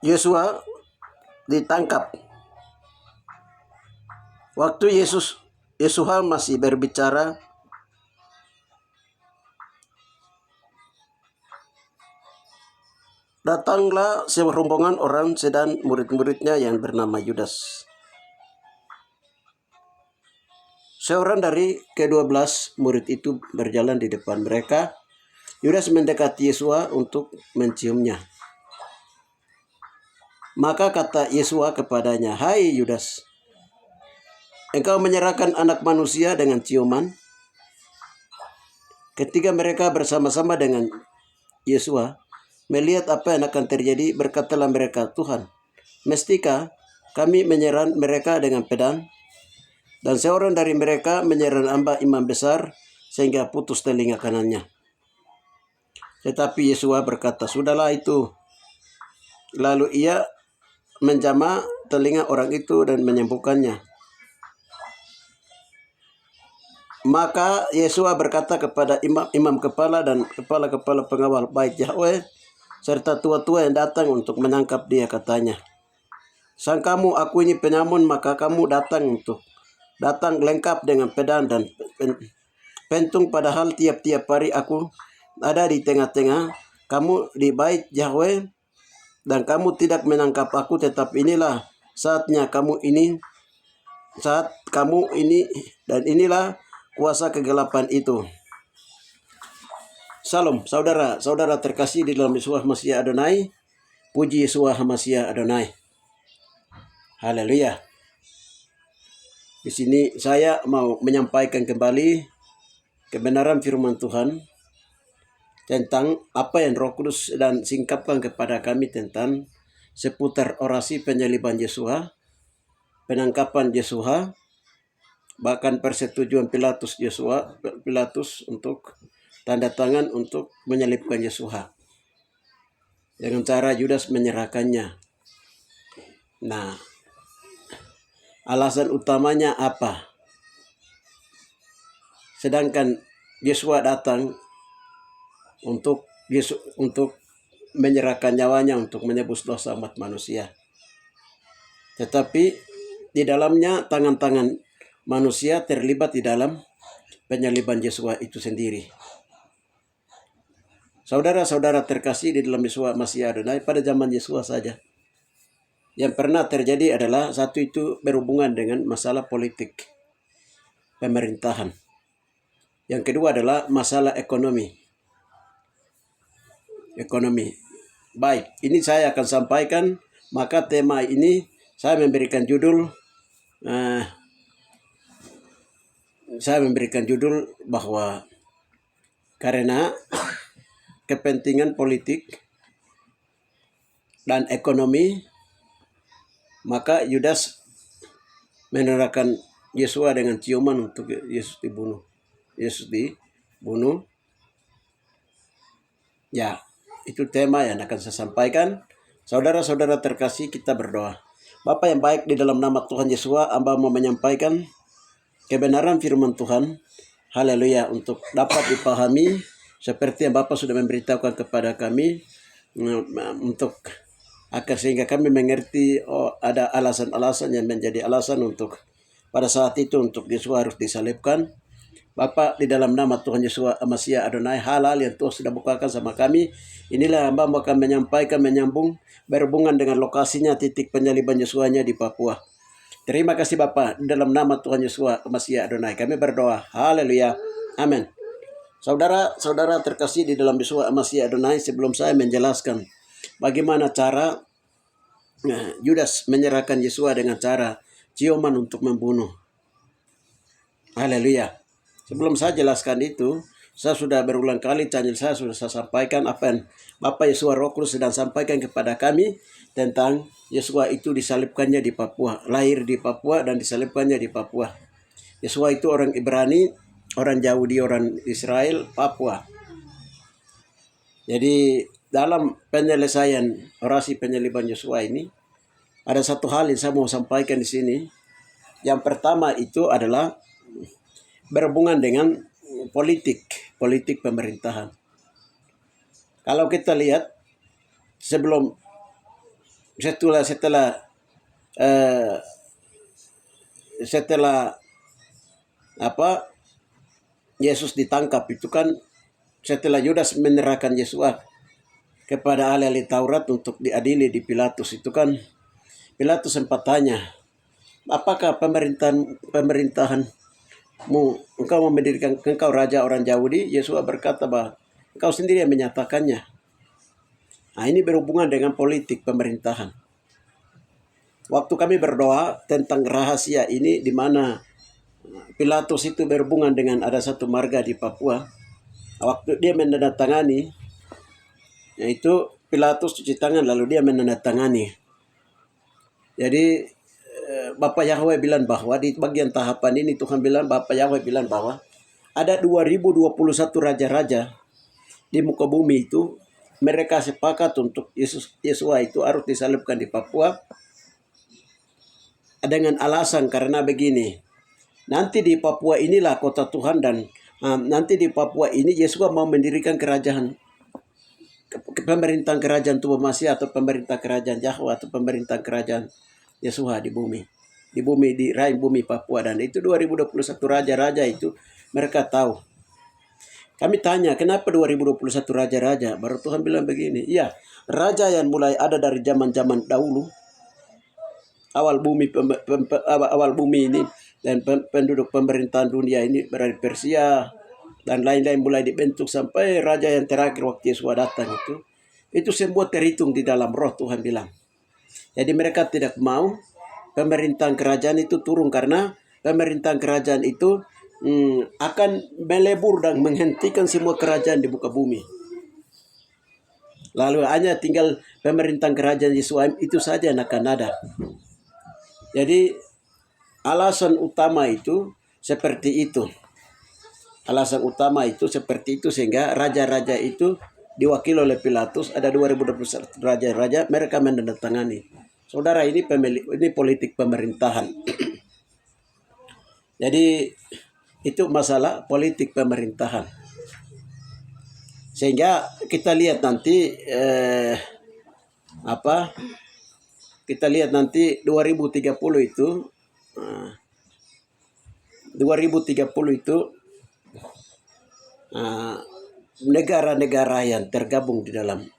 Yosua ditangkap. Waktu Yosua masih berbicara, datanglah serombongan orang sedang murid-muridnya yang bernama Yudas. Seorang dari ke-12 murid itu berjalan di depan mereka. Yudas mendekati Yosua untuk menciumnya. Maka kata Yosua kepadanya, "Hai Yudas, engkau menyerahkan anak manusia dengan ciuman?" Ketika mereka bersama-sama dengan Yosua melihat apa yang akan terjadi, berkatalah mereka, "Tuhan, mestikah kami menyerang mereka dengan pedang?" Dan seorang dari mereka menyerang hamba imam besar sehingga putus telinga kanannya. Tetapi Yosua berkata, "Sudahlah itu." Lalu ia menjamah telinga orang itu dan menyembuhkannya. Maka Yosua berkata kepada imam kepala dan kepala-kepala pengawal bait Yahweh serta tua-tua yang datang untuk menangkap dia, katanya, "Sang kamu aku ini penyamun, maka kamu datang lengkap dengan pedang dan pentung, padahal tiap-tiap hari aku ada di tengah-tengah kamu di bait Yahweh dan kamu tidak menangkap aku, tetapi inilah saat kamu ini dan inilah kuasa kegelapan itu." Salam, saudara-saudara terkasih di dalam Yeshua Mashiach Adonai. Puji Yeshua Mashiach Adonai. Haleluya. Di sini saya mau menyampaikan kembali kebenaran firman Tuhan tentang apa yang Roh Kudus dan singkapkan kepada kami tentang seputar orasi penyaliban Yesua, penangkapan Yesua, bahkan persetujuan Pilatus untuk tanda tangan untuk menyalibkan Yesua dengan cara Yudas menyerahkannya. Nah, alasan utamanya apa? Sedangkan Yesua datang untuk menyerahkan nyawanya untuk menebus dosa umat manusia. Tetapi di dalamnya tangan-tangan manusia terlibat di dalam penyaliban Yesua itu sendiri. Saudara-saudara terkasih di dalam Yesua Mashiach Adonai, pada zaman Yesua saja yang pernah terjadi adalah satu itu berhubungan dengan masalah politik pemerintahan. Yang kedua adalah masalah ekonomi. Baik, ini saya akan sampaikan, maka tema ini saya memberikan judul bahwa karena kepentingan politik dan ekonomi, maka Yudas menyerahkan Yesua dengan ciuman untuk Yesus dibunuh. Ya, itu tema yang akan saya sampaikan. Saudara-saudara terkasih, kita berdoa. Bapa yang baik, di dalam nama Tuhan Yesua, hamba mau menyampaikan kebenaran firman Tuhan. Haleluya, untuk dapat dipahami seperti yang Bapak sudah memberitahukan kepada kami, untuk agar sehingga kami mengerti ada alasan-alasan yang menjadi alasan untuk pada saat itu untuk Yesua harus disalibkan. Bapak, di dalam nama Tuhan Yesua Mashiach Adonai, hal-hal yang Tuhan sudah bukakan sama kami, inilah hamba akan menyampaikan, menyambung berhubungan dengan lokasinya, titik penyaliban Yesuanya di Papua. Terima kasih Bapak, di dalam nama Tuhan Yesua Mashiach Adonai kami berdoa. Haleluya, amin. Saudara-saudara terkasih di dalam Yesua Mashiach Adonai, sebelum saya menjelaskan bagaimana cara Yudas menyerahkan Yesua dengan cara ciuman untuk membunuh. Haleluya. Sebelum saya jelaskan itu, saya sudah berulang kali channel saya sudah saya sampaikan apa yang Bapak Yesua Roh Kudus sedang sampaikan kepada kami tentang Yesua itu disalibkannya di Papua, lahir di Papua dan disalibkannya di Papua. Yesua itu orang Ibrani, orang Yahudi, orang Israel, Papua. Jadi dalam penyelesaian orasi penyaliban Yesua ini, ada satu hal yang saya mau sampaikan di sini. Yang pertama itu adalah berhubungan dengan politik pemerintahan. Kalau kita lihat sebelum setelah eh, setelah apa Yesus ditangkap itu kan, setelah Yudas menyerahkan Yesus kepada ahli-ahli Taurat untuk diadili di Pilatus itu kan, Pilatus sempat tanya, apakah pemerintahanmu, engkau mendirikan, engkau raja orang Yahudi? Yesus berkata bahwa engkau sendiri yang menyatakannya. Nah, ini berhubungan dengan politik pemerintahan. Waktu kami berdoa tentang rahasia ini, di mana Pilatus itu berhubungan dengan ada satu marga di Papua. Waktu dia menandatangani, yaitu Pilatus cuci tangan lalu dia menandatangani. Jadi Bapak Yahweh bilang bahwa di bagian tahapan ini Tuhan bilang, Bapak Yahweh bilang bahwa ada 2021 raja-raja di muka bumi itu, mereka sepakat untuk Yesua itu harus disalibkan di Papua dengan alasan karena begini, nanti di Papua inilah kota Tuhan, dan nanti di Papua ini Yesua mau mendirikan kerajaan, pemerintahan kerajaan Tuhan Masih, atau pemerintah kerajaan Yahweh, atau pemerintah kerajaan Yesua di bumi. Di bumi, di rahim bumi Papua. Dan itu 2021 raja-raja itu mereka tahu. Kami tanya, kenapa 2021 raja-raja? Baru Tuhan bilang begini, iya, raja yang mulai ada dari zaman-zaman dahulu, awal bumi ini, dan penduduk pemerintahan dunia ini dari Persia dan lain-lain mulai dibentuk sampai raja yang terakhir waktu Yesus datang itu semua terhitung di dalam roh, Tuhan bilang. Jadi mereka tidak mau pemerintahan kerajaan itu turun, karena pemerintahan kerajaan itu akan melebur dan menghentikan semua kerajaan di muka bumi. Lalu hanya tinggal pemerintahan kerajaan Yesus itu saja yang akan ada. Jadi alasan utama itu seperti itu. Alasan utama itu seperti itu, sehingga raja-raja itu diwakili oleh Pilatus. Ada 2021 raja-raja, mereka menandatangani. Saudara, ini politik pemerintahan. Jadi itu masalah politik pemerintahan. Sehingga kita lihat nanti kita lihat nanti 2030 itu 2030 itu negara-negara yang tergabung di dalam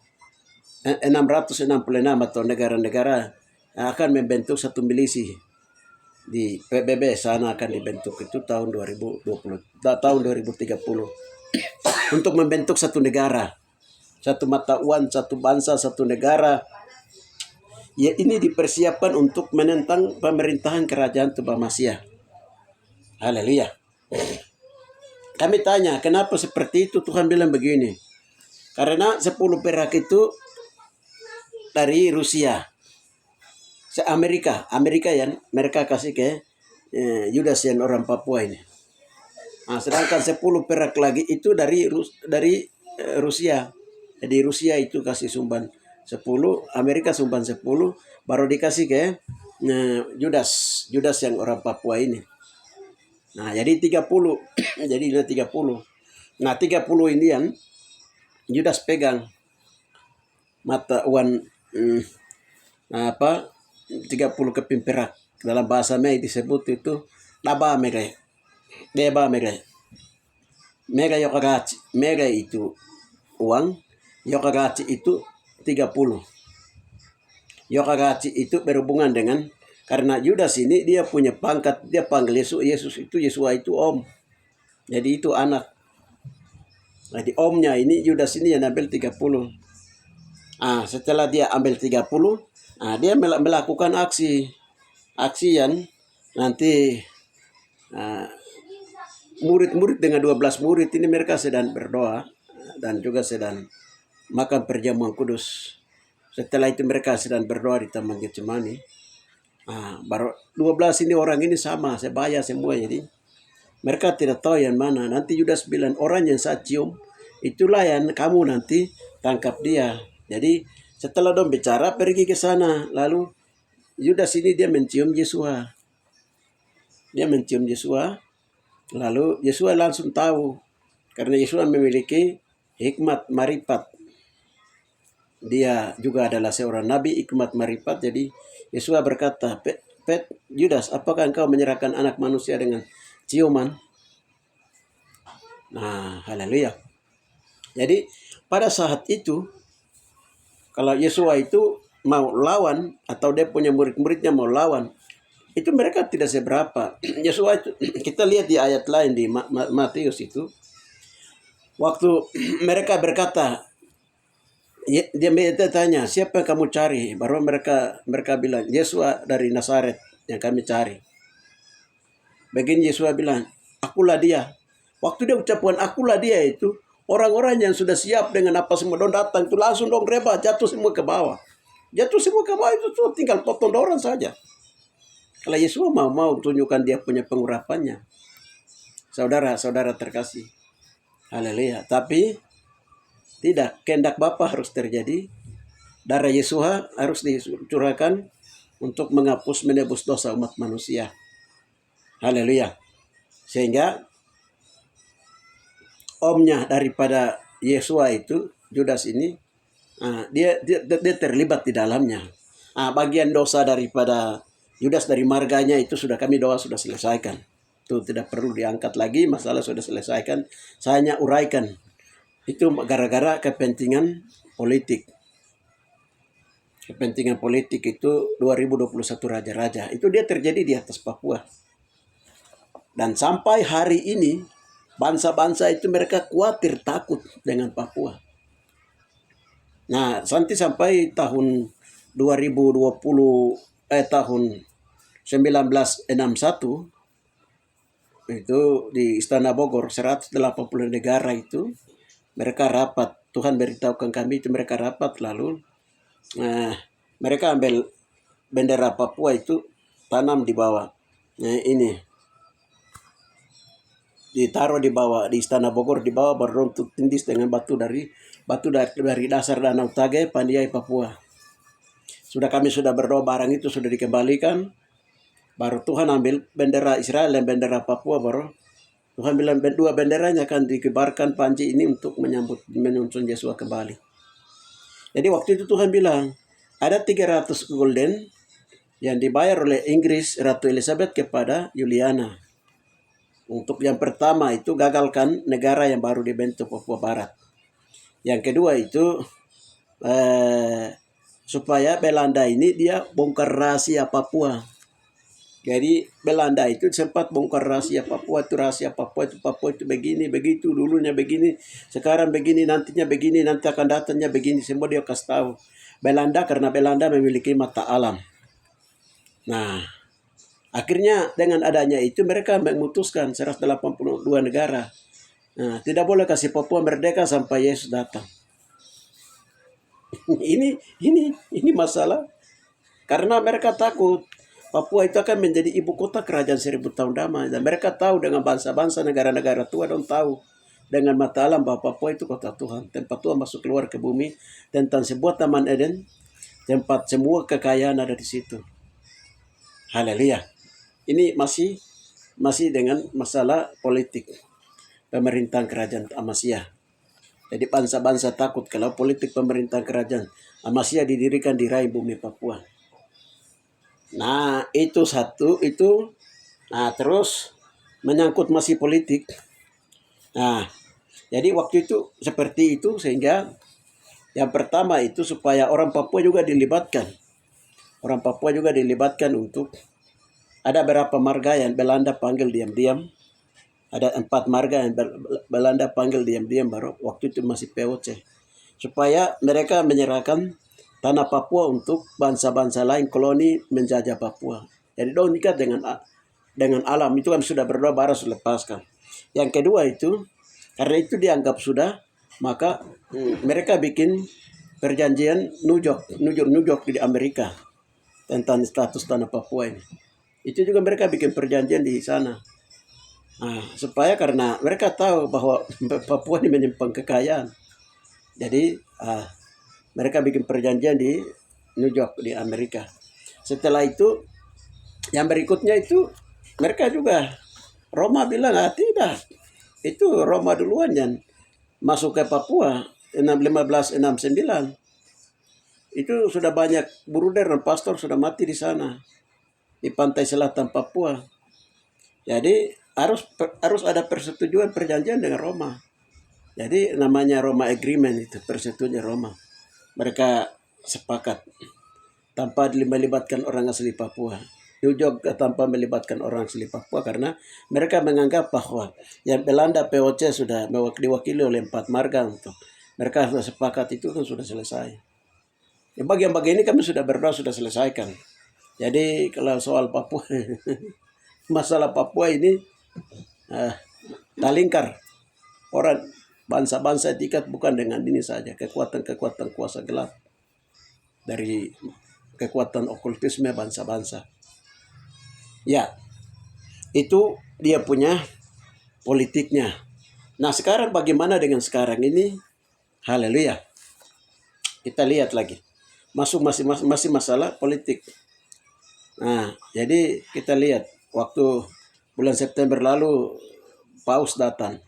666 atau negara-negara akan membentuk satu milisi di PBB sana, akan dibentuk itu tahun 2030 untuk membentuk satu negara, satu mata uang, satu bangsa, satu negara. Ya, ini dipersiapkan untuk menentang pemerintahan kerajaan Tuhan Masih. Haleluya. Kami tanya, kenapa seperti itu? Tuhan bilang begini, karena 10 perak itu dari Rusia, Amerika yang mereka kasih ke Yudas yang orang Papua ini. Nah, sedangkan 10 perak lagi itu dari Rusia. Jadi Rusia itu kasih sumban 10, Amerika sumban 10, baru dikasih ke Yudas yang orang Papua ini. Nah, jadi 30. Jadi 30. Nah, 30 ini yang Yudas pegang mata uang 30 keping perak. Dalam bahasa Mei disebut itu laba mega. Deba mega. Mega yokagachi. Mega itu uang, yokagachi itu 30. Yokagachi itu berhubungan dengan, karena Yudas ini dia punya pangkat, dia panggil Yesus itu Yesua itu om. Jadi itu anak. Jadi omnya ini Yudas ini yang ambil 30. Setelah dia ambil 30, dia melakukan aksi yang nanti murid-murid dengan 12 murid ini mereka sedang berdoa dan juga sedang makan perjamuan kudus. Setelah itu mereka sedang berdoa di Taman Getsemani. Baru 12 ini orang ini sama, sebaya semua. Jadi mereka tidak tahu yang mana. Nanti Yudas bilang, orang yang saya cium itulah yang kamu nanti tangkap dia. Jadi setelah dong bicara, pergi ke sana. Lalu Yudas ini dia mencium Yesua. Lalu Yesua langsung tahu, karena Yesua memiliki hikmat marifat. dia juga adalah seorang nabi hikmat marifat. Jadi Yesus berkata, Judas, apakah engkau menyerahkan anak manusia dengan ciuman? Nah, haleluya. Jadi pada saat itu, kalau Yesus itu mau lawan, atau dia punya murid-muridnya mau lawan, itu mereka tidak seberapa. Yesus itu, kita lihat di ayat lain di Matius itu, waktu mereka berkata, dia tanya, siapa yang kamu cari? Baru mereka bilang, Yesus dari Nazaret yang kami cari. Begini Yesus bilang, akulah dia. Waktu dia ucapan akulah dia itu, orang-orang yang sudah siap dengan apa semua dong datang itu langsung dong rebah, jatuh semua ke bawah. Jatuh semua ke bawah itu tuh tinggal potong dorang saja. Kalau Yesus mau tunjukkan dia punya pengurapannya. Saudara-saudara terkasih. Haleluya. Tapi tidak, kehendak Bapa harus terjadi. Darah Yesus harus dicurahkan untuk menghapus menebus dosa umat manusia. Haleluya. Sehingga omnya daripada Yesua itu, Judas ini, dia terlibat di dalamnya. Bagian dosa daripada Judas dari marganya itu sudah kami doa sudah selesaikan. Itu tidak perlu diangkat lagi, masalah sudah selesaikan. Saya hanya uraikan. Itu gara-gara kepentingan politik. Kepentingan politik itu 2021 raja-raja. Itu dia terjadi di atas Papua. Dan sampai hari ini, bangsa-bangsa itu mereka khawatir, takut dengan Papua. Nah, sampai tahun 2020, tahun 1961, itu di Istana Bogor, 180 negara itu, mereka rapat. Tuhan beritahukan kami itu mereka rapat, lalu mereka ambil bendera Papua itu, tanam di bawah. Nah, ini ditaruh di bawah di Istana Bogor, di bawah beruntuk tindis dengan batu dari dasar Danau Tage, Pandiai, Papua. Kami sudah berdoa, barang itu sudah dikembalikan. Baru Tuhan ambil bendera Israel dan bendera Papua, baru Tuhan bilang dua benderanya akan dikibarkan panji ini untuk menyusun Yesus kembali. Jadi waktu itu Tuhan bilang ada 300 gulden yang dibayar oleh Inggris Ratu Elizabeth kepada Juliana. Untuk yang pertama itu gagalkan negara yang baru dibentuk Papua Barat. Yang kedua itu supaya Belanda ini dia bongkar rahasia Papua. Jadi Belanda itu sempat bongkar rahasia Papua itu begini, begitu, dulunya begini, sekarang begini, nantinya begini, nanti akan datangnya begini, semua dia kasih tahu. Belanda karena Belanda memiliki mata alam. Nah, akhirnya dengan adanya itu mereka memutuskan 182 negara. Nah, tidak boleh kasih Papua merdeka sampai Yesus datang. ini masalah. Karena mereka takut Papua itu akan menjadi ibu kota kerajaan 1000 tahun damai. Dan mereka tahu dengan bangsa-bangsa negara-negara tua dan tahu dengan mata alam bahwa Papua itu kota Tuhan. Tempat Tuhan masuk keluar ke bumi. Tentang sebuah taman Eden. Tempat semua kekayaan ada di situ. Haleluya. Ini masih dengan masalah politik pemerintahan kerajaan Amasya. Jadi bangsa-bangsa takut kalau politik pemerintahan kerajaan Amasya didirikan di rahim bumi Papua. Nah, itu satu itu. Nah, terus menyangkut masih politik. Nah, jadi waktu itu seperti itu, sehingga yang pertama itu supaya orang Papua juga dilibatkan. Orang Papua juga dilibatkan untuk ada berapa marga yang Belanda panggil diam-diam. Ada 4 marga yang Belanda panggil diam-diam, baru waktu itu masih POC. Supaya mereka menyerahkan tanah Papua untuk bangsa-bangsa lain koloni menjajah Papua. Jadi dong nikah dengan alam itu kan sudah berdoa baru lepaskan. Yang kedua itu karena itu dianggap sudah, maka mereka bikin perjanjian Nujok di Amerika tentang status tanah Papua ini. Itu juga mereka bikin perjanjian di sana. Nah, supaya karena mereka tahu bahwa Papua ini menyimpan kekayaan. Jadi mereka bikin perjanjian di New York di Amerika. Setelah itu yang berikutnya itu mereka juga Roma bilang tidak. Itu Roma duluan yang masuk ke Papua 1569. Itu sudah banyak bruder dan pastor sudah mati di sana, di pantai selatan Papua. Jadi harus ada persetujuan perjanjian dengan Roma. Jadi namanya Roma Agreement itu, persetujuan Roma. Mereka sepakat tanpa melibatkan orang asli Papua. Juga tanpa melibatkan orang asli Papua karena mereka menganggap bahwa yang Belanda POC sudah diwakili oleh 4 marga untuk mereka sudah sepakat itu kan sudah selesai. Ya, bagian-bagian ini kami sudah berdoa sudah selesaikan. Jadi kalau soal Papua masalah Papua ini talingkar orang bangsa-bangsa diikat bukan dengan ini saja kekuatan-kekuatan kuasa gelap dari kekuatan okultisme bangsa-bangsa. Ya, itu dia punya politiknya. Nah sekarang bagaimana dengan sekarang ini? Haleluya. Kita lihat lagi. Masih masalah politik. Nah, jadi kita lihat waktu bulan September lalu Paus datang.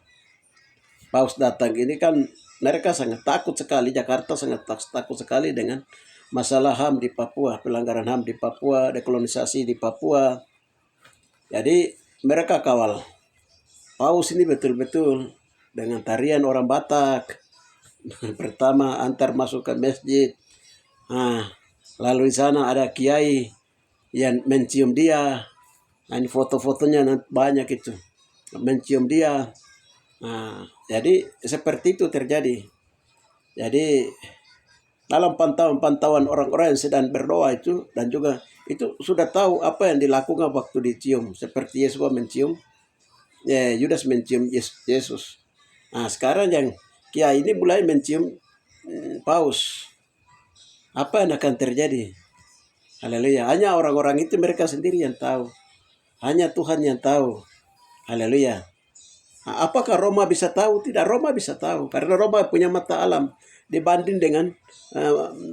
Paus datang ini kan mereka sangat takut sekali, Jakarta sangat takut sekali dengan masalah HAM di Papua, pelanggaran HAM di Papua, dekolonisasi di Papua. Jadi mereka kawal Paus ini betul-betul dengan tarian orang Batak. Pertama antar masuk ke masjid. Nah, lalu di sana ada kiai yang mencium dia. Nah, ini foto-fotonya banyak itu. Mencium dia. Nah, jadi seperti itu terjadi. Jadi dalam pantauan orang-orang yang sedang berdoa itu dan juga itu sudah tahu apa yang dilakukan waktu dicium. Seperti Yesus mencium, Yudas mencium Yesus. Nah sekarang yang kiai ini mulai mencium Paus. Apa yang akan terjadi? Haleluya. Hanya orang-orang itu mereka sendiri yang tahu. Hanya Tuhan yang tahu. Haleluya. Nah, apakah Roma bisa tahu? Tidak, Roma bisa tahu. Karena Roma punya mata alam. Dibanding dengan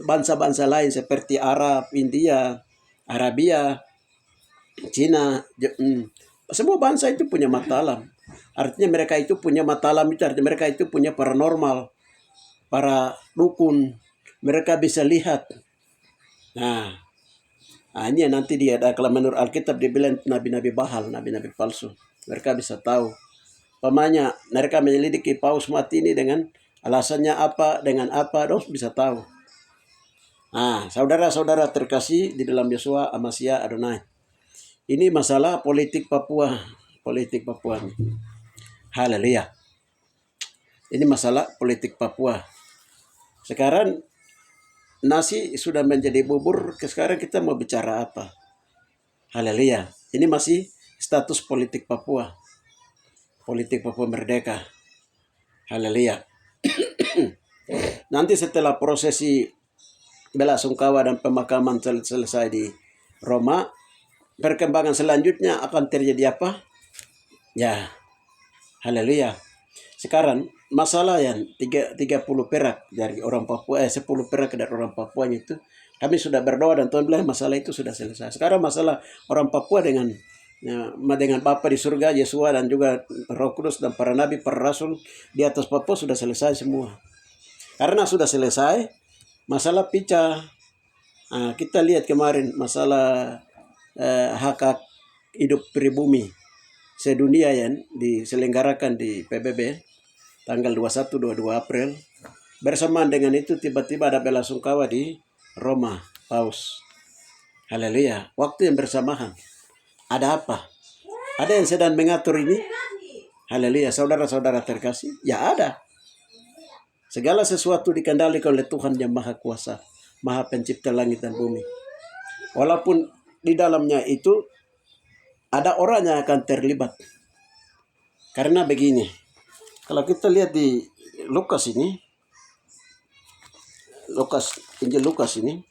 bangsa-bangsa lain seperti Arab, India, Arabia, Cina. Semua bangsa itu punya mata alam. Artinya mereka itu punya mata alam itu. Artinya mereka itu punya paranormal. Para dukun. Mereka bisa lihat. Nah ini nanti dia ada kalau menurut Alkitab dibilang nabi-nabi bahal, nabi-nabi palsu. Mereka bisa tahu. Pamanya mereka menyelidiki Paus mati ini dengan alasannya apa, dengan apa, dong bisa tahu. Nah, saudara-saudara terkasih di dalam Yesua, Amasya, Adonai. Ini masalah politik Papua. Politik Papua. Haleluya. Ini masalah politik Papua. Sekarang nasi sudah menjadi bubur, sekarang kita mau bicara apa? Haleluya. Ini masih status politik Papua. Politik Papua Merdeka. Haleluya. Nanti setelah prosesi belasungkawa dan pemakaman selesai di Roma, perkembangan selanjutnya akan terjadi apa? Ya, haleluya. Sekarang masalah yang 30 perak dari orang Papua, 10 perak dari orang Papua itu, kami sudah berdoa dan Tuhan bilang masalah itu sudah selesai. Sekarang masalah orang Papua dengan Bapa di surga, Yesua dan juga Roh Kudus dan para nabi, para rasul di atas Papua sudah selesai semua. Karena sudah selesai, masalah pica. Kita lihat kemarin masalah hak hidup pribumi sedunia yang diselenggarakan di PBB tanggal 21-22 April. Bersamaan dengan itu tiba-tiba ada belasungkawa di Roma, Paus. Haleluya. Waktu yang bersamaan. Ada apa? Ada yang sedang mengatur ini? Haleluya. Saudara-saudara terkasih? Ya ada. Segala sesuatu dikendalikan oleh Tuhan yang Maha Kuasa, Maha Pencipta langit dan bumi. Walaupun di dalamnya itu ada orang yang akan terlibat. Karena begini, kalau kita lihat di Lukas ini, Injil Lukas ini,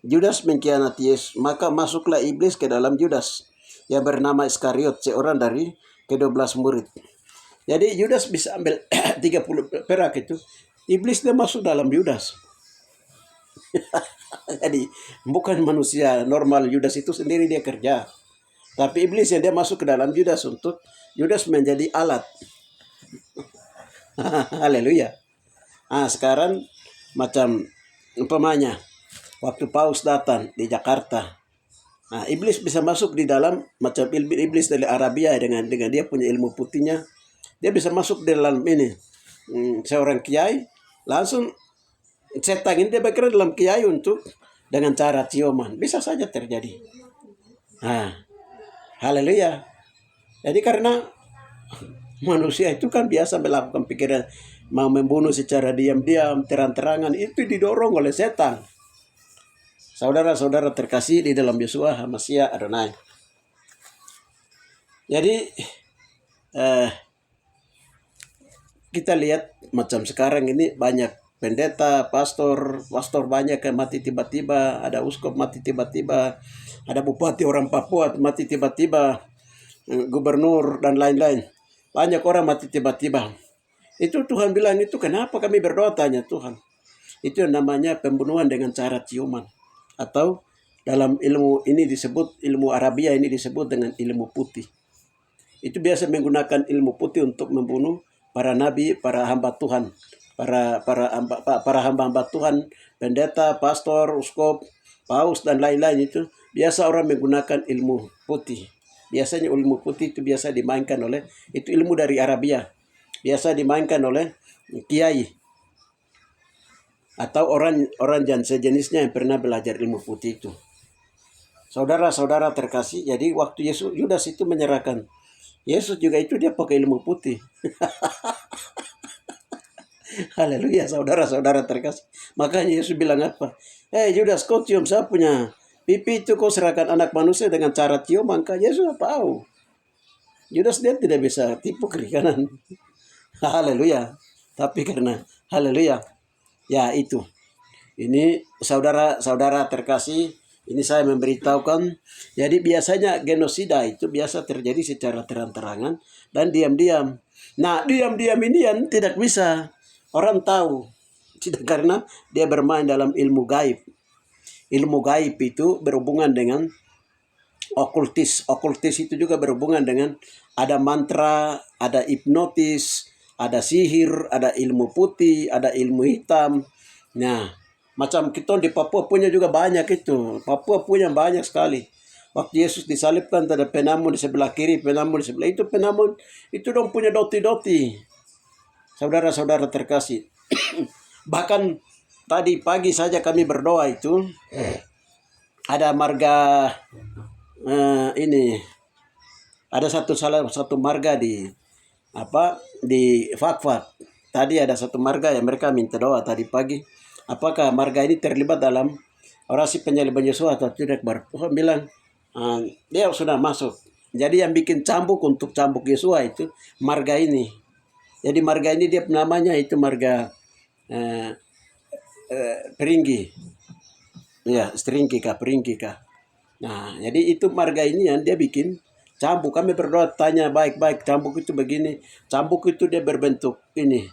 Judas mengkhianati Yesus, maka masuklah iblis ke dalam Judas yang bernama Iskariot, seorang dari ke-12 murid. Jadi Judas bisa ambil 30 perak itu. Iblis dia masuk dalam Judas. Jadi bukan manusia normal, Judas itu sendiri dia kerja. Tapi iblis yang dia masuk ke dalam Judas untuk Judas menjadi alat. Haleluya. Sekarang macam umpamanya waktu Paus datang di Jakarta. Nah, iblis bisa masuk di dalam, macam iblis dari Arabia dengan dia punya ilmu putihnya. Dia bisa masuk di dalam ini. Seorang kiai, langsung setan ini dia bergerak dalam kiai untuk dengan cara ciuman. Bisa saja terjadi. Nah, haleluya. Jadi karena manusia itu kan biasa melakukan pikiran mau membunuh secara diam-diam, terang-terangan, itu didorong oleh setan. Saudara-saudara terkasih di dalam Yeshua HaMashiach Adonai. Jadi kita lihat macam sekarang ini banyak pendeta, pastor banyak yang mati tiba-tiba, ada uskup mati tiba-tiba, ada bupati orang Papua mati tiba-tiba, gubernur dan lain-lain. Banyak orang mati tiba-tiba. Itu Tuhan bilang itu kenapa kami berdoa, tanya Tuhan. Itu namanya pembunuhan dengan cara ciuman. Atau dalam ilmu ini disebut, ilmu Arabia ini disebut dengan ilmu putih. Itu biasa menggunakan ilmu putih untuk membunuh para nabi, para hamba Tuhan, para hamba-hamba Tuhan, pendeta, pastor, uskup, paus dan lain-lain. Itu biasa orang menggunakan ilmu putih. Biasanya ilmu putih itu biasa dimainkan oleh, itu ilmu dari Arabia, biasa dimainkan oleh kiai atau orang yang sejenisnya yang pernah belajar ilmu putih itu. Saudara-saudara terkasih, jadi waktu Yudas itu menyerahkan Yesus juga itu dia pakai ilmu putih. Haleluya, saudara-saudara terkasih. Makanya Yesus bilang apa? Yudas, kau cium saya punya pipi itu, kau serahkan anak manusia dengan cara cium, maka Yesus tahu. Yudas dia tidak bisa tipu kiri kanan. Haleluya. Tapi karena haleluya, ya itu. Ini saudara-saudara terkasih, ini saya memberitahukan. Jadi biasanya genosida itu biasa terjadi secara terang-terangan dan diam-diam. Nah, diam-diam ini yang tidak bisa orang tahu. Tidak, karena dia bermain dalam ilmu gaib. Ilmu gaib itu berhubungan dengan okultis. Okultis itu juga berhubungan dengan ada mantra, ada hipnotis, ada sihir, ada ilmu putih, ada ilmu hitam. Nah, macam kita di Papua punya juga banyak itu. Papua punya banyak sekali. Waktu Yesus disalibkan ada penamun di sebelah kiri, penamun di sebelah itu, penamun itu dong punya doti-doti. Saudara-saudara terkasih. Bahkan tadi pagi saja kami berdoa itu ada marga ini, ada salah satu marga di Fakfak. Tadi ada satu marga yang mereka minta doa tadi pagi. Apakah marga ini terlibat dalam orasi penyaliban Yesus atau tidak? Tuhan bilang dia sudah masuk. Jadi yang bikin cambuk untuk cambuk Yesus itu marga ini. Jadi marga ini dia namanya itu marga Peringgi. Ya, Peringgi kah. Nah, jadi itu marga ini yang dia bikin cambuk. Kami berdoa tanya baik-baik, cambuk itu begini. Cambuk itu dia berbentuk ini,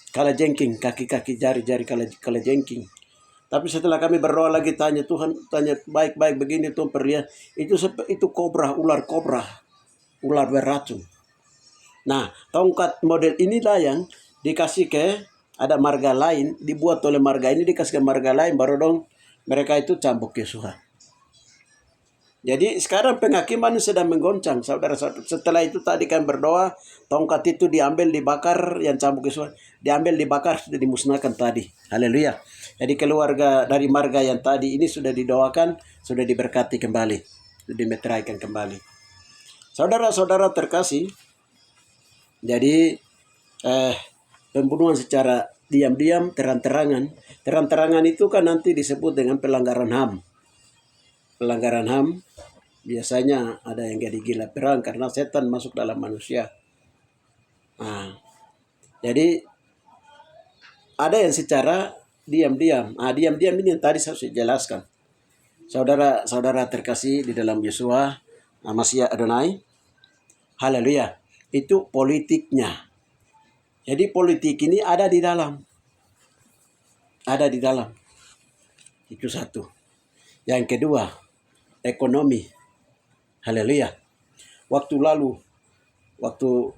kalajengking, kaki-kaki jari-jari kalajengking. Tapi setelah kami berdoa lagi tanya Tuhan, tanya baik-baik begini Tuhan perlihat itu kobra, ular beracun. Nah, tongkat model inilah yang dikasih ke ada marga lain, dibuat oleh marga ini dikasih ke marga lain, baru dong mereka itu cambuk Yesus. Jadi sekarang penghakiman sedang menggoncang, saudara-saudara. Setelah itu tadi kan berdoa, tongkat itu diambil, dibakar, yang cambuk Yesus diambil, dibakar, sudah dimusnahkan tadi. Haleluya. Jadi keluarga dari marga yang tadi ini sudah didoakan, sudah diberkati kembali, sudah dimeteraikan kembali. Saudara-saudara terkasih, jadi pembunuhan secara diam-diam, terang-terangan. Terang-terangan itu kan nanti disebut dengan pelanggaran HAM. Pelanggaran HAM biasanya ada yang jadi gila perang karena setan masuk dalam manusia. Nah, jadi ada yang secara diam-diam. Diam-diam ini yang tadi saya sudah jelaskan. Saudara-saudara terkasih di dalam Yeshua HaMashiach Adonai. Haleluya. Itu politiknya. Jadi politik ini ada di dalam. Ada di dalam. Itu satu. Yang kedua, ekonomi. Haleluya. Waktu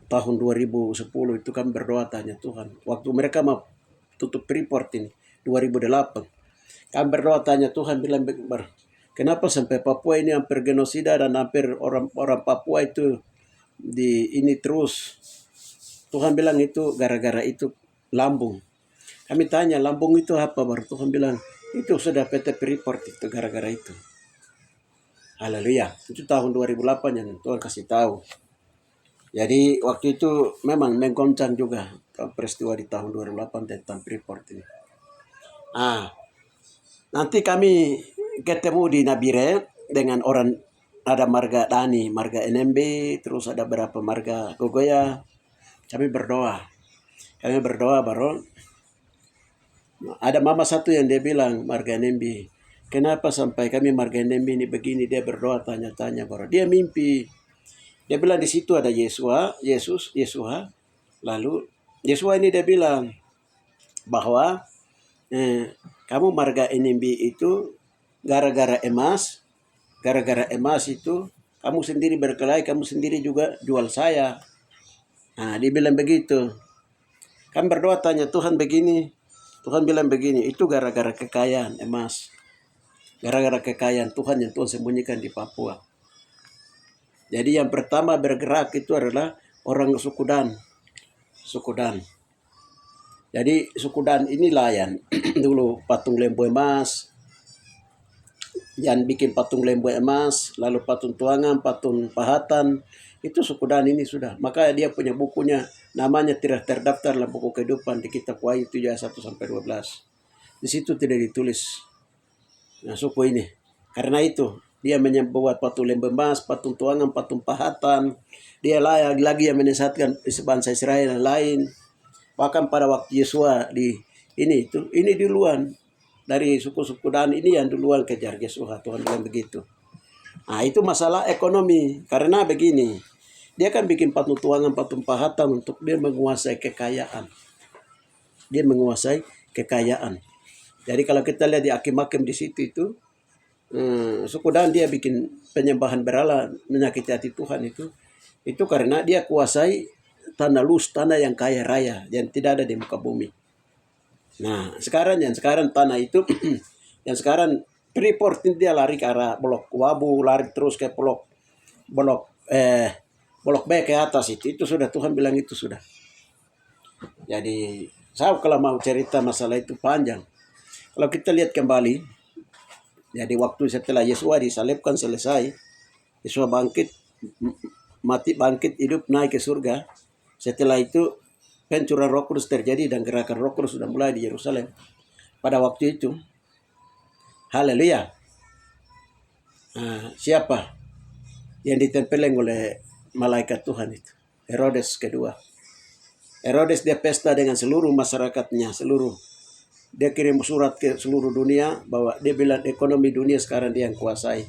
tahun 2010 itu kan berdoa tanya Tuhan. Waktu mereka mau tutup Freeport ini, 2008. Kami berdoa tanya Tuhan bilang, kenapa sampai Papua ini hampir genosida dan hampir orang Papua itu di ini terus. Tuhan bilang itu gara-gara itu lambung. Kami tanya lambung itu apa, baru Tuhan bilang itu sudah PT Freeport itu gara-gara itu. Haleluya. Itu tahun 2008 yang Tuhan kasih tahu. Jadi waktu itu memang menggoncang juga peristiwa di tahun 2008 tentang Freeport ini. Nanti kami ketemu di Nabire dengan orang, ada marga Dani, marga NMB, terus ada berapa marga Gogoya. Kami berdoa baru ada mama satu yang dia bilang marga NMB, kenapa sampai kami marga NMB ini begini? Dia berdoa tanya-tanya baru dia mimpi. Dia bilang di situ ada Yesua. Lalu Yesua ini dia bilang bahwa kamu marga NMB itu gara-gara emas itu kamu sendiri berkelahi, kamu sendiri juga jual saya. Dia bilang begitu. Kami berdoa tanya Tuhan begini. Tuhan bilang begini, itu gara-gara kekayaan emas. Gara-gara kekayaan Tuhan yang Tuhan sembunyikan di Papua. Jadi yang pertama bergerak itu adalah orang suku Dan. Jadi suku Dan inilah yang dulu patung lembu emas, yang bikin patung lembu emas, lalu patung tuangan, patung pahatan, itu suku Dan ini sudah. Maka dia punya bukunya, namanya tidak terdaftar dalam buku kehidupan di kitab Wahyu 7 ayat 1 sampai 12. Di situ tidak ditulis suku ini. Karena itu dia membuat patung lembu emas, patung tuangan, patung pahatan. Dia lagi yang menyesatkan bangsa Israel yang lain. Bahkan pada waktu Yesua ini duluan dari suku-suku Dan ini yang duluan kejar Yesua. Tuhan bilang begitu. Itu masalah ekonomi. Karena begini, dia kan bikin patung tuangan, patung pahatan untuk dia menguasai kekayaan. Jadi kalau kita lihat di Hakim-Hakim di situ itu, suku Dan dia bikin penyembahan berhala, menyakiti hati Tuhan itu karena dia kuasai tanah yang kaya raya, yang tidak ada di muka bumi. Nah, sekarang tanah itu, yang sekarang Freeport dia lari ke arah Blok Wabu, lari terus ke Blok B ke atas itu sudah Tuhan bilang itu sudah. Jadi saya kalau mau cerita masalah itu panjang. Kalau kita lihat kembali, jadi waktu setelah Yesua disalibkan selesai, Yesua bangkit, mati bangkit, hidup naik ke surga. Setelah itu pencurahan Roh Kudus terjadi dan gerakan Roh Kudus sudah mulai di Yerusalem. Pada waktu itu, haleluya. Siapa yang ditempeleng oleh malaikat Tuhan itu? Herodes kedua. Herodes dia pesta dengan seluruh masyarakatnya, dia kirim surat ke seluruh dunia bahwa dia bilang ekonomi dunia sekarang dia yang kuasai.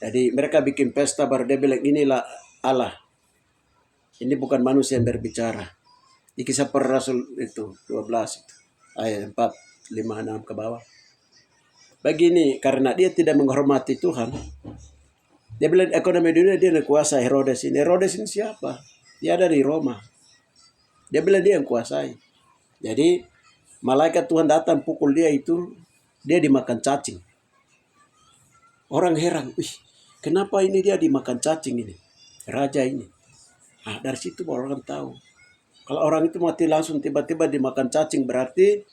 Jadi mereka bikin pesta baru dia bilang inilah Allah. Ini bukan manusia yang berbicara. Di Kisah Para Rasul itu 12 itu, ayat 4, 5, 6 ke bawah. Begini, karena dia tidak menghormati Tuhan, dia bilang ekonomi dunia dia yang kuasa. Herodes ini siapa? Dia dari Roma. Dia bilang dia yang kuasai. Jadi malaikat Tuhan datang pukul dia itu, dia dimakan cacing. Orang heran, kenapa ini dia dimakan cacing ini, raja ini? Dari situ baru orang tahu. Kalau orang itu mati langsung tiba-tiba dimakan cacing, berarti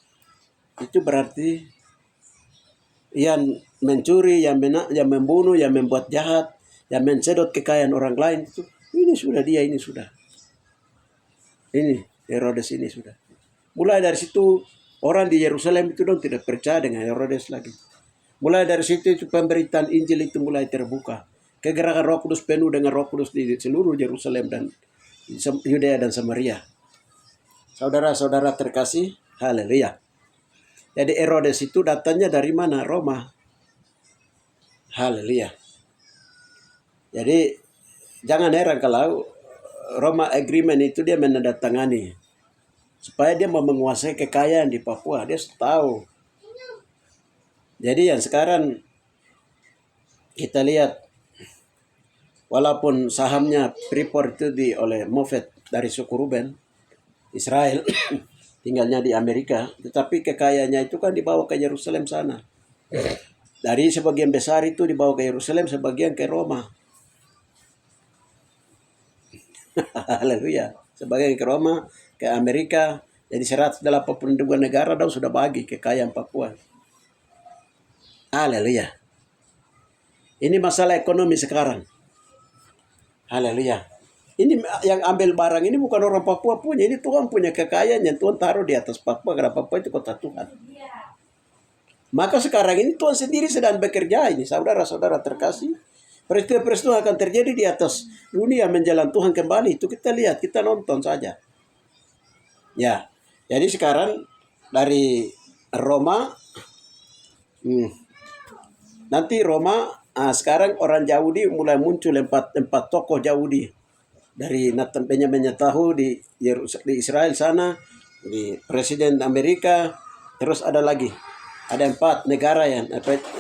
yang mencuri, yang membunuh, yang membuat jahat, yang mensedot kekayaan orang lain itu, ini sudah ini Herodes ini sudah. Mulai dari situ orang di Yerusalem itu dong tidak percaya dengan Herodes lagi. Mulai dari situ itu pemberitaan Injil itu mulai terbuka. Kegerakan Roh Kudus penuh dengan Roh Kudus di seluruh Yerusalem dan Yudea dan Samaria. Saudara-saudara terkasih, haleluya. Jadi Herodes itu datangnya dari mana? Roma. Haleluya. Jadi jangan heran kalau Roma Agreement itu dia menandatangani supaya dia mau menguasai kekayaan di Papua. Dia tahu. Jadi yang sekarang kita lihat, walaupun sahamnya Freeport itu oleh Moffett dari suku Ruben, Israel, tinggalnya di Amerika, tetapi kekayaannya itu kan dibawa ke Yerusalem sana. Dari sebagian besar itu dibawa ke Yerusalem, sebagian ke Roma. Haleluya. Sebagian ke Roma, ke Amerika. Jadi 182 negara dan sudah bagi kekayaan Papua. Haleluya. Ini masalah ekonomi sekarang. Haleluya. Ini yang ambil barang ini bukan orang Papua punya, ini Tuhan punya kekayaan yang Tuhan taruh di atas Papua, karena Papua itu kota Tuhan. Maka sekarang ini Tuhan sendiri sedang bekerja ini, saudara-saudara terkasih. Peristiwa-peristiwa akan terjadi di atas dunia menjelang Tuhan kembali, itu kita lihat, kita nonton saja. Ya, jadi sekarang dari Roma, nanti Roma, sekarang orang Yahudi mulai muncul empat tokoh Yahudi. Dari Nathan Benjamin Netanyahu di Israel sana, di Presiden Amerika, terus ada lagi. Ada 4 negara yang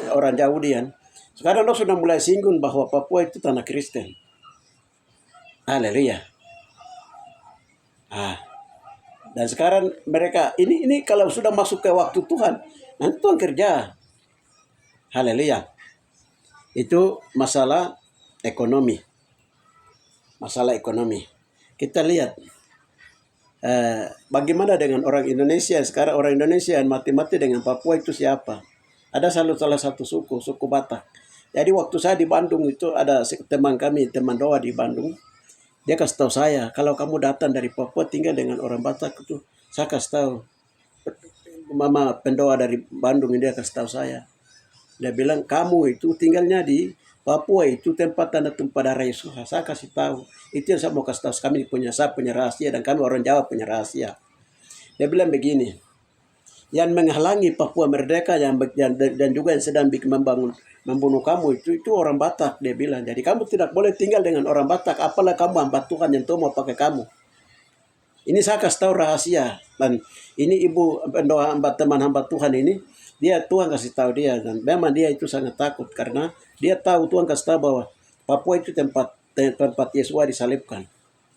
orang Yahudi yang sekarang sudah mulai singgung bahwa Papua itu tanah Kristen. Haleluya. Dan sekarang mereka ini kalau sudah masuk ke waktu Tuhan, nanti Tuhan kerja. Haleluya. Itu masalah ekonomi. Masalah ekonomi. Kita lihat bagaimana dengan orang Indonesia. Sekarang orang Indonesia yang mati-mati dengan Papua itu siapa? Ada salah satu suku Batak. Jadi waktu saya di Bandung itu ada teman kami, teman doa di Bandung. Dia kasih tahu saya, kalau kamu datang dari Papua tinggal dengan orang Batak itu, saya kasih tahu. Mama pendoa dari Bandung ini dia kasih tahu saya. Dia bilang kamu itu tinggalnya di Papua itu tempat tanda tumpah darah Yesus. Saya kasih tahu. Itu yang saya mau kasih tahu. Saya punya rahasia dan kami orang Jawa punya rahasia. Dia bilang begini. Yang menghalangi Papua merdeka dan juga yang sedang membunuh kamu itu orang Batak, dia bilang. Jadi kamu tidak boleh tinggal dengan orang Batak, apalah kamu hamba Tuhan yang Tuhan mau pakai kamu. Ini saya kasih tahu rahasia. Dan ini ibu pendoa teman hamba Tuhan ini, Tuhan kasih tahu dia, dan memang dia itu sangat takut karena dia tahu Tuhan kasih tahu bahwa Papua itu tempat Yesus disalibkan.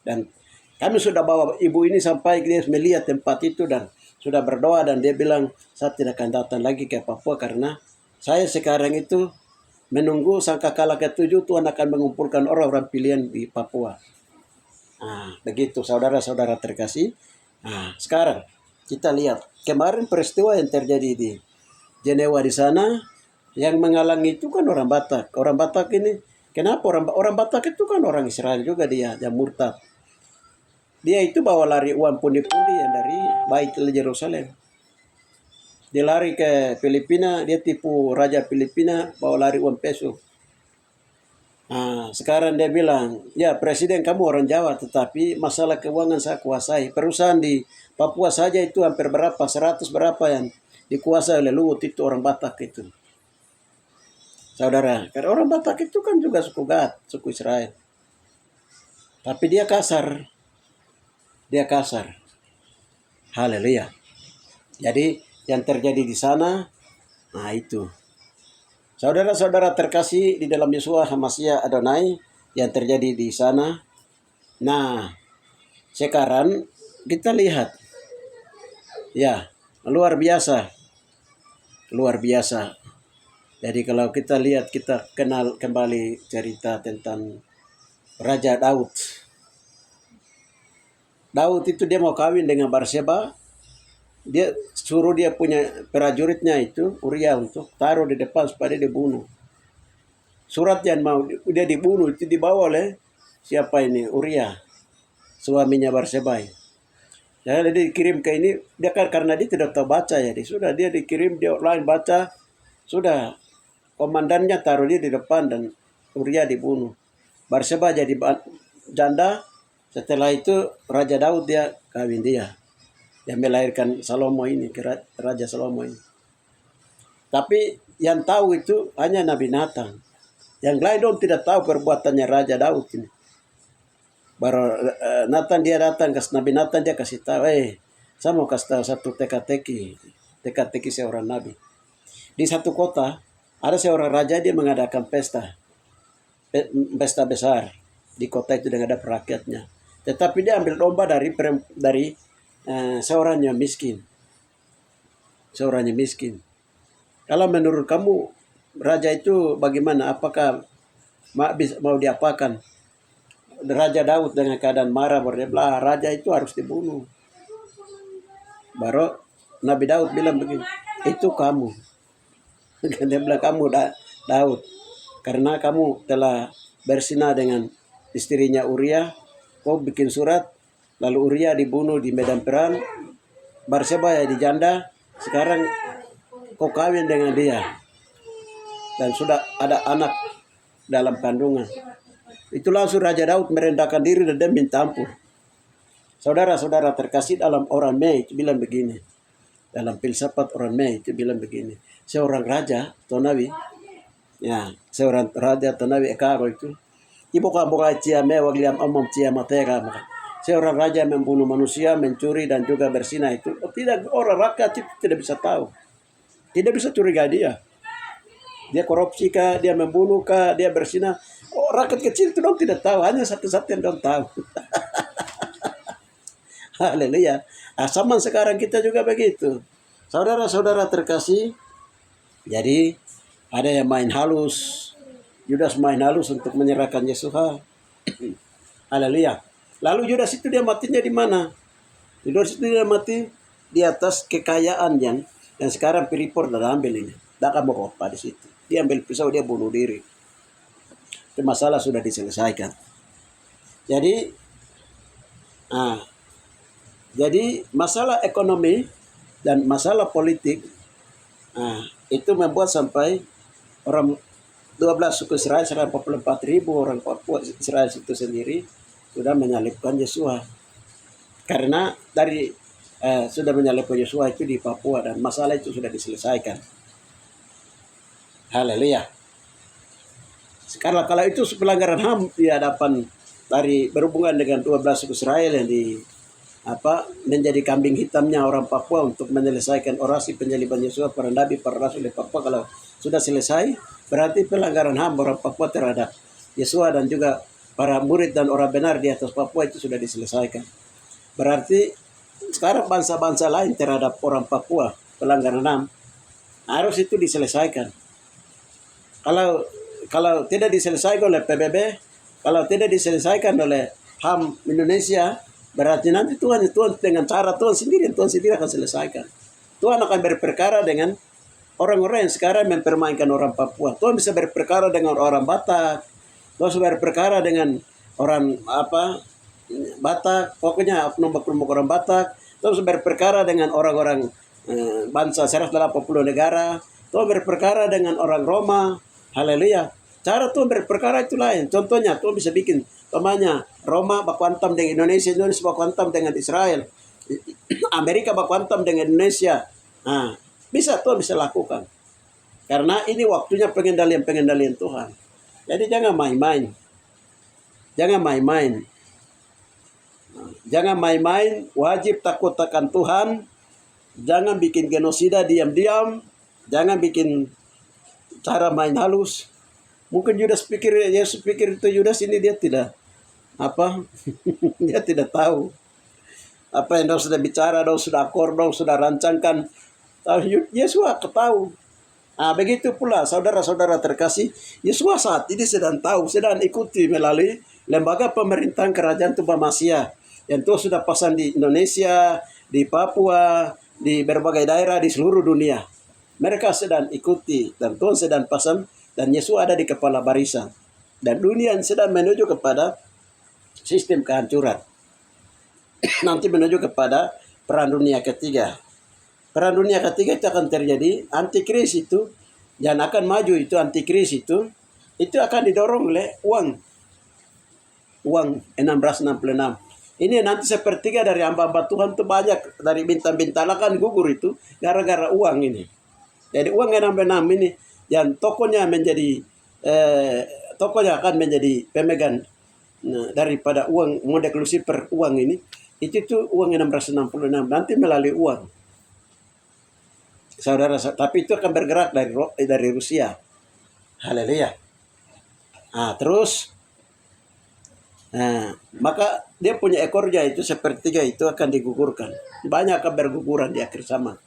Dan kami sudah bawa ibu ini sampai dia melihat tempat itu dan sudah berdoa, dan dia bilang saya tidak akan datang lagi ke Papua karena saya sekarang itu menunggu sangkakala ke-7 Tuhan akan mengumpulkan orang-orang pilihan di Papua. Begitu saudara-saudara terkasih. Sekarang kita lihat kemarin peristiwa yang terjadi di Jenewa di sana, yang menghalangi itu kan orang Batak. Orang Batak ini, kenapa orang Batak itu kan orang Israel juga dia, yang murtad. Dia itu bawa lari uang pundi-pundi yang dari Bait Yerusalem. Dia lari ke Filipina, dia tipu raja Filipina, bawa lari uang peso. Sekarang dia bilang, ya presiden kamu orang Jawa, tetapi masalah keuangan saya kuasai. Perusahaan di Papua saja itu hampir berapa, 100 berapa yang dikuasai oleh Luhut, itu orang Batak itu. Saudara, karena orang Batak itu kan juga suku Gad, suku Israel. Tapi dia kasar. Dia kasar. Haleluya. Jadi yang terjadi di sana, itu. Saudara-saudara terkasih di dalam Yeshua HaMashiach Adonai, yang terjadi di sana. Sekarang kita lihat. Ya, luar biasa. Luar biasa. Jadi kalau kita lihat, kita kenal kembali cerita tentang Raja Daud. Daud itu dia mau kawin dengan Batseba. Dia suruh dia punya prajuritnya itu, Uria, untuk taruh di depan supaya dia dibunuh. Surat yang mau dia dibunuh itu dibawa oleh siapa ini? Uria, suaminya Batseba. Jadi dia dikirim ke ini, dia kan karena dia tidak tahu baca ya, sudah dia dikirim, dia lain baca, sudah komandannya taruh dia di depan dan Uria dibunuh. Batseba jadi janda. Setelah itu Raja Daud dia kawin dia. Dia melahirkan Salomo ini, Raja Salomo ini. Tapi yang tahu itu hanya Nabi Nathan. Yang lain dong tidak tahu perbuatannya Raja Daud ini. Baru Nathan dia datang ke Nabi Nathan, dia kasih tahu, saya mau kasih tahu satu teka-teki seorang nabi. Di satu kota ada seorang raja, dia mengadakan pesta besar di kota itu dengan ada rakyatnya. Tetapi dia ambil domba dari seorang yang miskin. Seorang yang miskin. Kalau menurut kamu raja itu bagaimana? Apakah mau diapakan? Raja Daud dengan keadaan marah berdebat, raja itu harus dibunuh. Baru Nabi Daud bilang begini, itu kamu. Dia bilang kamu Daud, karena kamu telah bersinah dengan istrinya Uria, kau bikin surat, lalu Uria dibunuh di medan perang, Barseba ya dijanda, sekarang kau kawin dengan dia, dan sudah ada anak dalam kandungan. Itu langsung Raja Daud merendahkan diri dan dia minta ampun. Saudara-saudara terkasih, dalam orang Mei itu bilang begini. Dalam filsafat orang Mei itu bilang begini. Seorang raja atau nabi, ya, seorang raja atau nabi ekaro itu, ibu kamu cia mewah liam omom cia matera. Seorang raja membunuh manusia, mencuri dan juga bersinah itu. Tidak, orang rakyat itu tidak bisa tahu. Tidak bisa curiga dia. Dia korupsi kah, dia membunuh kah, dia bersinah. Oh, rakyat kecil itu dong tidak tahu, hanya satu-satu yang dong tahu. Haleluya. Zaman sekarang kita juga begitu. Saudara-saudara terkasih, jadi ada yang main halus. Yudas main halus untuk menyerahkan Yesus. Haleluya. Lalu Yudas itu dia matinya di mana? Yudas itu dia mati di atas kekayaan yang sekarang Filipor sudah ambil ini. Tidak akan mau di situ. Dia ambil pisau, dia bunuh diri. Itu masalah sudah diselesaikan. Jadi, jadi masalah ekonomi dan masalah politik itu membuat sampai orang 12 suku Israel, 144.000 orang Papua Israel itu sendiri sudah menyalibkan Yesua. Karena dari sudah menyalibkan Yesua itu di Papua dan masalah itu sudah diselesaikan. Haleluya. Sekarang kalau itu pelanggaran HAM di hadapan dari berhubungan dengan 12 suku Israel yang menjadi kambing hitamnya orang Papua untuk menyelesaikan orasi penyaliban Yesus para nabi, para rasul di Papua. Kalau sudah selesai, berarti pelanggaran HAM orang Papua terhadap Yesus dan juga para murid dan orang benar di atas Papua itu sudah diselesaikan. Berarti sekarang bangsa-bangsa lain terhadap orang Papua pelanggaran HAM harus itu diselesaikan. Kalau tidak diselesaikan oleh PBB, kalau tidak diselesaikan oleh HAM Indonesia, berarti nanti Tuhan dengan cara Tuhan sendiri akan selesaikan. Tuhan akan berperkara dengan orang-orang yang sekarang mempermainkan orang Papua. Tuhan bisa berperkara dengan orang Batak. Tuhan bisa berperkara dengan orang Batak, pokoknya oknum-oknum orang Batak. Tuhan bisa berperkara dengan orang-orang bangsa 180 negara. Tuhan berperkara dengan orang Roma. Haleluya. Cara Tuhan berperkara itu lain. Contohnya Tuhan bisa bikin Roma baku hantam dengan Indonesia, Indonesia baku hantam dengan Israel, Amerika baku hantam dengan Indonesia. Bisa Tuhan bisa lakukan. Karena ini waktunya pengendalian Tuhan. Jadi jangan main-main. Jangan main-main. Jangan main-main, wajib takut akan Tuhan. Jangan bikin genosida diam-diam. Jangan bikin cara main halus. Mungkin Yesus pikir itu Yudas ini dia tidak dia tidak tahu apa yang sudah bicara, sudah akor, sudah rancangkan. Yesus tahu. Begitu pula saudara-saudara terkasih, Yesus saat ini sedang tahu, sedang ikuti melalui lembaga pemerintahan kerajaan Tubamasya yang Tuhan sudah pasang di Indonesia, di Papua, di berbagai daerah di seluruh dunia. Mereka sedang ikuti dan Tuhan sedang pasang dan Yesus ada di kepala barisan. Dan dunia sedang menuju kepada sistem kehancuran. Nanti menuju kepada perang dunia ketiga. Perang dunia ketiga itu akan terjadi, antikris itu yang akan maju itu antikris itu akan didorong oleh uang 666. Ini nanti sepertiga dari hamba-hamba Tuhan itu banyak dari bintang-bintang akan gugur itu gara-gara uang ini. Jadi uang 666 ini yang tokonya akan menjadi pemegang daripada uang model Lucifer uang ini. Itu tuh uang 666 nanti melalui uang. Saudara, tapi itu akan bergerak dari Rusia. Haleluya. Terus Nah, maka dia punya ekornya itu sepertiga itu akan digugurkan. Banyak akan berguguran di akhir zaman.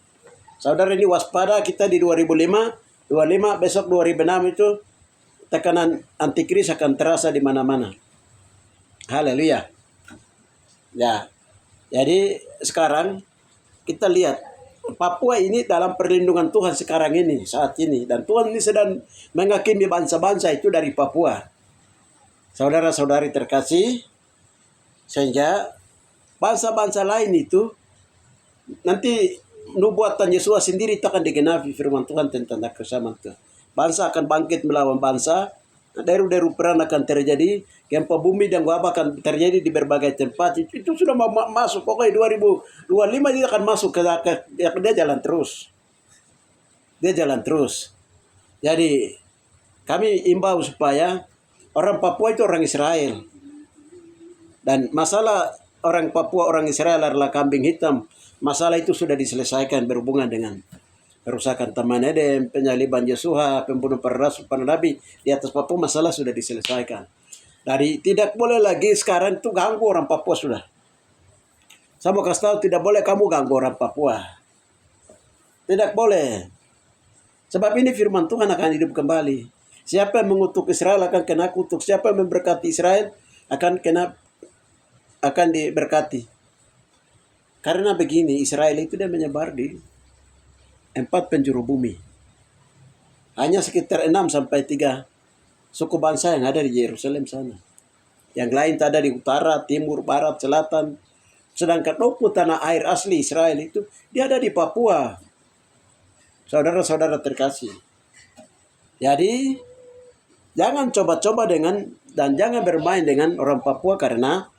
Saudara ini waspada, kita di 2005, 25, besok 2006 itu tekanan antikris akan terasa di mana-mana. Haleluya. Ya. Jadi sekarang kita lihat Papua ini dalam perlindungan Tuhan sekarang ini, saat ini. Dan Tuhan ini sedang menghakimi bangsa-bangsa itu dari Papua. Saudara-saudari terkasih, sehingga bangsa-bangsa lain itu nanti nubuatan Yesus sendiri itu akan digenapi firman Tuhan tentang kesamaan Tuhan. Bangsa akan bangkit melawan bangsa, deru-deru perang akan terjadi, gempa bumi dan wabah akan terjadi di berbagai tempat. Itu sudah masuk, pokoknya 2025 dia akan masuk dia jalan terus. Dia jalan terus. Jadi kami imbau supaya orang Papua itu orang Israel. Dan masalah orang Papua, orang Israel adalah kambing hitam. Masalah itu sudah diselesaikan berhubungan dengan perusakan Taman Eden, penyaliban Yesua, pembunuh para rasul, para nabi. Di atas Papua masalah sudah diselesaikan. Dari tidak boleh lagi sekarang itu ganggu orang Papua sudah. Saya mau kasih tahu, tidak boleh kamu ganggu orang Papua. Tidak boleh. Sebab ini firman Tuhan akan hidup kembali. Siapa yang mengutuk Israel akan kena kutuk. Siapa yang memberkati Israel akan diberkati. Karena begini, Israel itu dia menyebar di 4 penjuru bumi. Hanya sekitar 6 sampai 3 suku bangsa yang ada di Yerusalem sana. Yang lain ada di utara, timur, barat, selatan. Sedangkan tanah air asli Israel itu dia ada di Papua. Saudara-saudara terkasih. Jadi jangan coba-coba dan jangan bermain dengan orang Papua, karena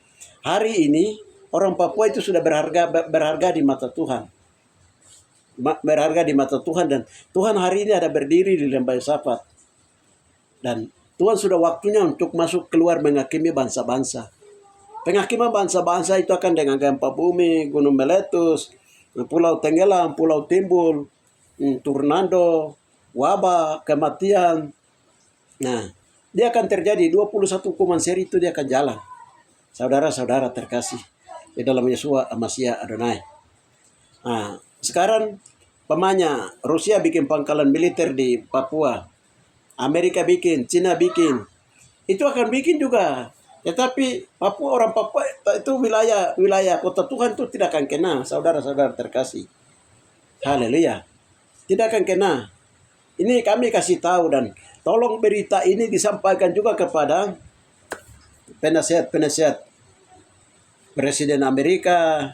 hari ini orang Papua itu sudah berharga di mata Tuhan. Berharga di mata Tuhan, dan Tuhan hari ini ada berdiri di Lembah Yosafat. Dan Tuhan sudah waktunya untuk masuk keluar menghakimi bangsa-bangsa. Penghakiman bangsa-bangsa itu akan dengan gempa bumi, gunung meletus, pulau tenggelam, pulau timbul, tornado, wabah, kematian. Nah, dia akan terjadi 21 hukuman seri itu dia akan jalan. Saudara-saudara terkasih di dalam Yeshua Mashiach Adonai. Nah, sekarang pemanya Rusia bikin pangkalan militer di Papua. Amerika bikin, Cina bikin. Itu akan bikin juga. Tetapi Papua, orang Papua itu wilayah kota Tuhan itu tidak akan kena, saudara-saudara terkasih. Haleluya. Tidak akan kena. Ini kami kasih tahu, dan tolong berita ini disampaikan juga kepada penasihat-penasihat Presiden Amerika,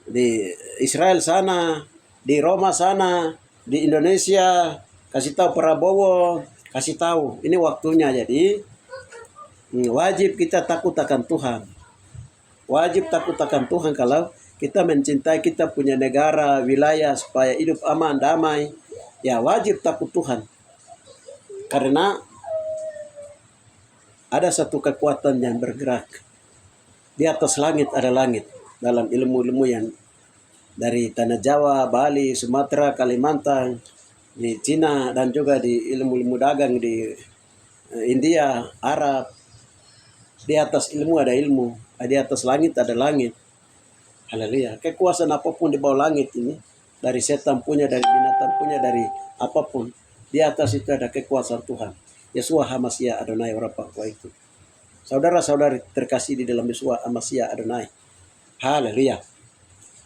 di Israel sana, di Roma sana, di Indonesia. Kasih tahu Prabowo, kasih tahu. Ini waktunya, jadi wajib kita takut akan Tuhan. Wajib takut akan Tuhan kalau kita mencintai kita punya negara, wilayah supaya hidup aman, damai. Ya wajib takut Tuhan. Karena ada satu kekuatan yang bergerak. Di atas langit ada langit. Dalam ilmu-ilmu yang dari Tanah Jawa, Bali, Sumatera, Kalimantan, di Cina, dan juga di ilmu-ilmu dagang di India, Arab. Di atas ilmu ada ilmu. Di atas langit ada langit. Haleluya. Kekuasaan apapun di bawah langit ini, dari setan punya, dari binatang punya, dari apapun, di atas itu ada kekuasaan Tuhan. Yeshua HaMashiach Adonai orang Papua itu. Saudara-saudari terkasih di dalam Yeshua HaMashiach Adonai. Haleluya.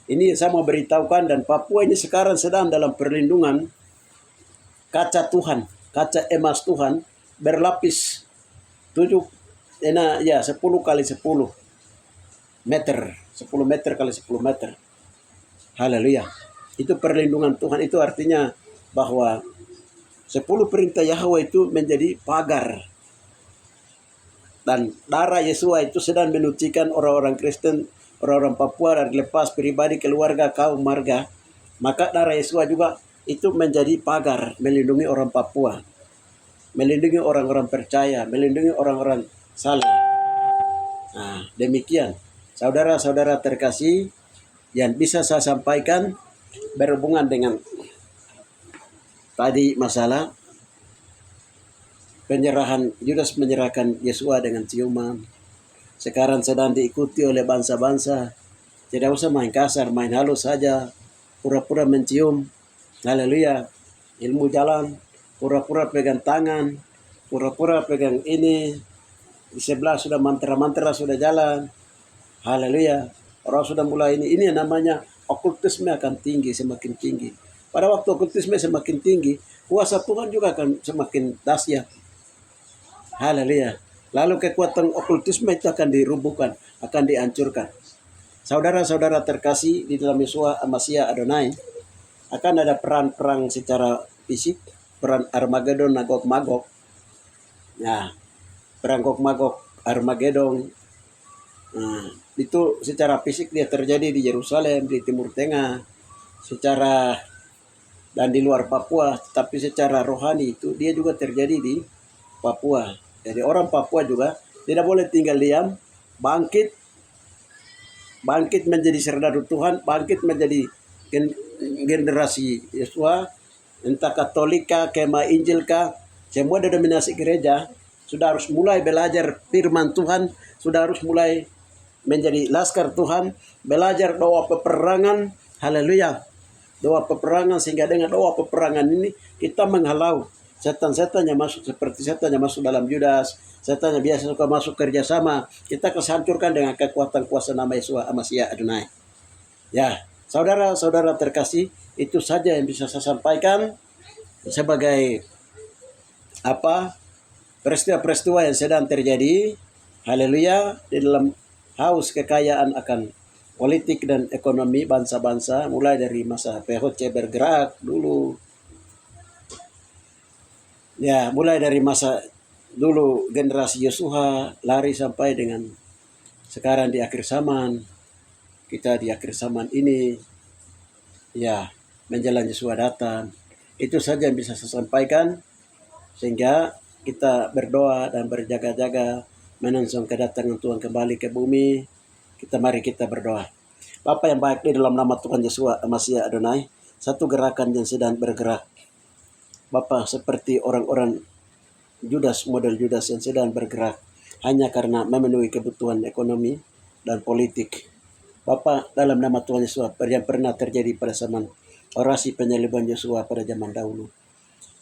Ini saya mau beritahukan, dan Papua ini sekarang sedang dalam perlindungan kaca Tuhan, kaca emas Tuhan berlapis 10 kali 10 meter, 10 meter kali 10 meter. Haleluya. Itu perlindungan Tuhan. Itu artinya bahwa 10 perintah Yahweh itu menjadi pagar. Dan darah Yesua itu sedang menyucikan orang-orang Kristen, orang-orang Papua dari lepas pribadi, keluarga, kaum, marga. Maka darah Yesua juga itu menjadi pagar melindungi orang Papua, melindungi orang-orang percaya, melindungi orang-orang saleh. Nah, demikian saudara-saudara terkasih yang bisa saya sampaikan berhubungan dengan tadi masalah penyerahan, Yudas menyerahkan Yesua dengan ciuman. sekarang sedang diikuti oleh bangsa-bangsa. Tidak usah main kasar, main halus saja, pura-pura mencium. Haleluya. Ilmu jalan, pura-pura pegang tangan, pura-pura pegang ini. Di sebelah sudah mantra-mantra sudah jalan. Haleluya. Orang sudah mulai ini yang namanya okultisme akan tinggi, semakin tinggi. Pada waktu okultisme semakin tinggi, kuasa Tuhan juga akan semakin dahsyat. Haleluya. Lalu kekuatan okultisme itu akan dirubuhkan, akan dihancurkan. Saudara-saudara terkasih di dalam Yeshua Amasya Adonai, akan ada perang-perang secara fisik, perang Armageddon, Magog Magog. Nah, perang Gog Magog, Armageddon, itu secara fisik dia terjadi di Yerusalem, di Timur Tengah, secara dan di luar Papua, tapi secara rohani itu dia juga terjadi di Papua. Jadi orang Papua juga tidak boleh tinggal diam, bangkit menjadi serdadu Tuhan, bangkit menjadi generasi Yesua, entah Katolik kah, Kemah Injil kah, semua denominasi gereja sudah harus mulai belajar firman Tuhan, sudah harus mulai menjadi laskar Tuhan, belajar doa peperangan, haleluya, doa peperangan, sehingga dengan doa peperangan ini kita menghalau setan-setan yang masuk, seperti setan yang masuk dalam Yudas, setan yang biasa suka masuk kerjasama, kita kesancurkan dengan kekuatan kuasa nama Yeshua Amasya Adonai. Ya, saudara-saudara terkasih, itu saja yang bisa saya sampaikan sebagai peristiwa-peristiwa yang sedang terjadi, haleluya, di dalam haus kekayaan akan politik dan ekonomi bangsa-bangsa, mulai dari masa PHC bergerak dulu. Ya, mulai dari masa dulu generasi Yeshua lari sampai dengan sekarang di akhir zaman. Kita di akhir zaman ini, ya, menjelang Yeshua datang. Itu saja yang bisa saya sampaikan, sehingga kita berdoa dan berjaga-jaga menonton kedatangan Tuhan kembali ke bumi. Mari kita berdoa. Bapa yang baik, di dalam nama Tuhan Yeshua Amasya Adonai, satu gerakan yang sedang bergerak, Bapa, seperti orang-orang Judas, model Judas yang sedang bergerak hanya karena memenuhi kebutuhan ekonomi dan politik. Bapa, dalam nama Tuhan Yesus, yang pernah terjadi pada zaman orasi penyaliban Yesua pada zaman dahulu,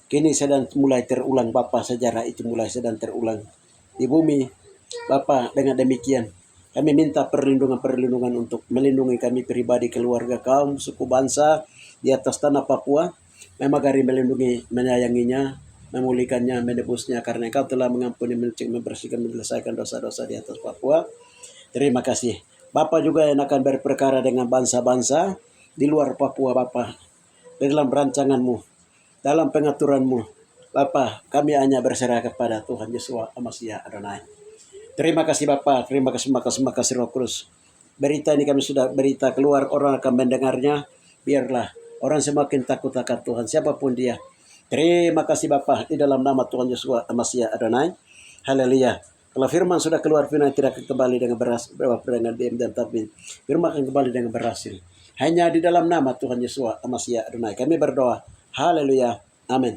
kini sedang mulai terulang, Bapa, sejarah itu mulai sedang terulang di bumi. Bapa, dengan demikian kami minta perlindungan untuk melindungi kami pribadi, keluarga, kaum, suku, bangsa di atas tanah Papua. Memagari melindungi, menyayanginya, memulihkannya, menebusnya, karena Engkau telah mengampuni, membersihkan, menyelesaikan dosa-dosa di atas Papua. Terima kasih. Bapa juga yang akan berperkara dengan bangsa-bangsa di luar Papua, Bapa, di dalam rancangan-Mu, dalam pengaturan-Mu, Bapa, kami hanya berserah kepada Tuhan Yeshua Amasya Adonai. Terima kasih Bapa, terima kasih Roh Kudus. Berita ini kami sudah berita keluar, orang akan mendengarnya, biarlah orang semakin takut akan Tuhan, siapapun dia. Terima kasih Bapa, di dalam nama Tuhan Yeshua Amasya Adonai. Haleluya. Kalau firman sudah keluar, firman tidak akan kembali dengan berhasil, dengan diam dan tapi firman akan kembali dengan berhasil. Hanya di dalam nama Tuhan Yeshua Amasya Adonai kami berdoa. Haleluya. Amin.